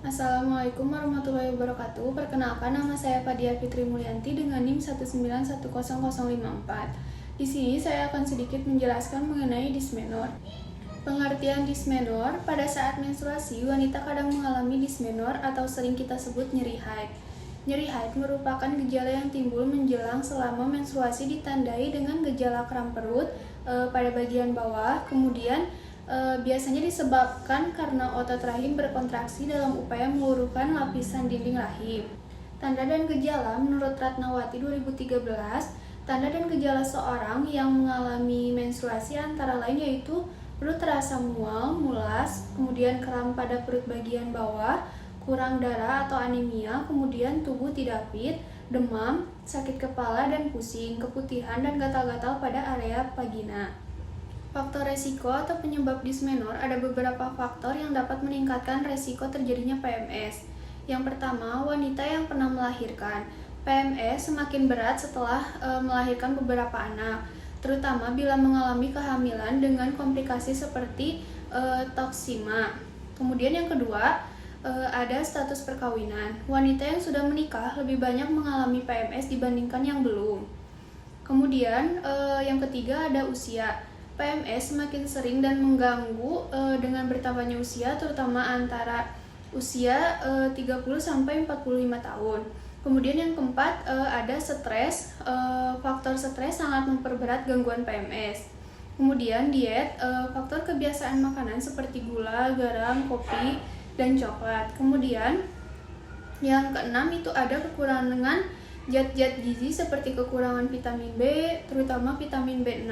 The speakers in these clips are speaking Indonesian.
Assalamualaikum warahmatullahi wabarakatuh. Perkenalkan, nama saya Fadia Fitri Mulyanti dengan NIM 1910054. Di sini saya akan sedikit menjelaskan mengenai dysmenor. Pengertian dysmenor, pada saat menstruasi, wanita kadang mengalami dysmenor atau sering kita sebut nyeri haid. Nyeri haid merupakan gejala yang timbul menjelang selama menstruasi ditandai dengan gejala kram perut pada bagian bawah, kemudian biasanya disebabkan karena otot rahim berkontraksi dalam upaya meluruhkan lapisan dinding rahim. Tanda dan gejala menurut Ratnawati 2013, tanda dan gejala seorang yang mengalami menstruasi antara lain yaitu perut terasa mual, mulas, kemudian kram pada perut bagian bawah, kurang darah atau anemia, kemudian tubuh tidak fit, demam, sakit kepala dan pusing, keputihan dan gatal-gatal pada area vagina. Faktor resiko atau penyebab dysmenor, ada beberapa faktor yang dapat meningkatkan resiko terjadinya PMS. Yang pertama, wanita yang pernah melahirkan. PMS semakin berat setelah melahirkan beberapa anak, terutama bila mengalami kehamilan dengan komplikasi seperti toksima. Kemudian yang kedua, ada status perkawinan. Wanita yang sudah menikah lebih banyak mengalami PMS dibandingkan yang belum. Kemudian yang ketiga ada usia. PMS semakin sering dan mengganggu dengan bertambahnya usia, terutama antara usia 30-45 tahun. Kemudian yang keempat ada stres. Faktor stres sangat memperberat gangguan PMS. Kemudian diet, faktor kebiasaan makanan seperti gula, garam, kopi, dan coklat. Kemudian yang keenam itu ada kekurangan zat-zat gizi seperti kekurangan vitamin B, terutama vitamin B6.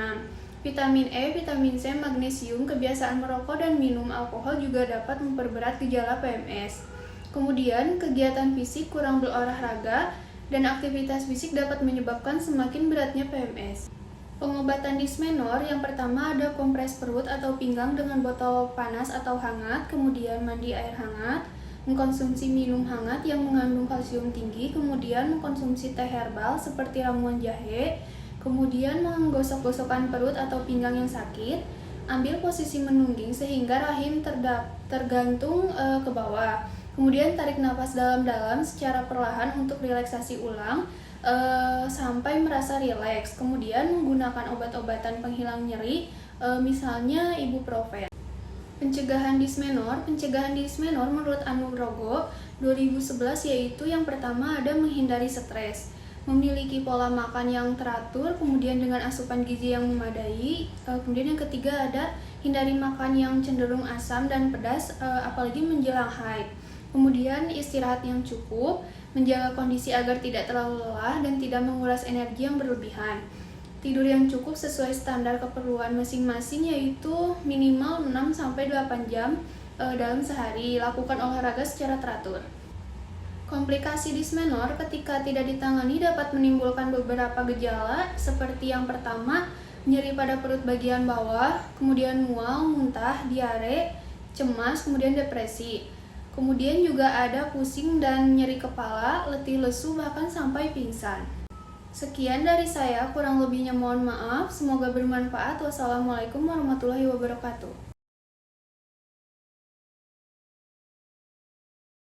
Vitamin E, vitamin C, magnesium, kebiasaan merokok dan minum alkohol juga dapat memperberat gejala PMS. Kemudian, kegiatan fisik, kurang berolahraga, dan aktivitas fisik dapat menyebabkan semakin beratnya PMS. Pengobatan dysmenor, yang pertama ada kompres perut atau pinggang dengan botol panas atau hangat, kemudian mandi air hangat, mengkonsumsi minum hangat yang mengandung kalsium tinggi, kemudian mengkonsumsi teh herbal seperti ramuan jahe, kemudian menggosok-gosokkan perut atau pinggang yang sakit, ambil posisi menungging sehingga rahim tergantung ke bawah. Kemudian tarik nafas dalam-dalam secara perlahan untuk relaksasi ulang sampai merasa rileks. Kemudian menggunakan obat-obatan penghilang nyeri, misalnya ibuprofen. Pencegahan dysmenor menurut Anugroho 2011 yaitu yang pertama ada menghindari stres, memiliki pola makan yang teratur, kemudian dengan asupan gizi yang memadai. Kemudian yang ketiga ada hindari makan yang cenderung asam dan pedas, apalagi menjelang haid. Kemudian istirahat yang cukup, menjaga kondisi agar tidak terlalu lelah dan tidak menguras energi yang berlebihan. Tidur yang cukup sesuai standar keperluan masing-masing yaitu minimal 6-8 jam dalam sehari. Lakukan olahraga secara teratur. Komplikasi dysmenor ketika tidak ditangani dapat menimbulkan beberapa gejala seperti yang pertama, nyeri pada perut bagian bawah, kemudian mual, muntah, diare, cemas, kemudian depresi. Kemudian juga ada pusing dan nyeri kepala, letih lesu, bahkan sampai pingsan. Sekian dari saya, kurang lebihnya mohon maaf. Semoga bermanfaat. Wassalamualaikum warahmatullahi wabarakatuh.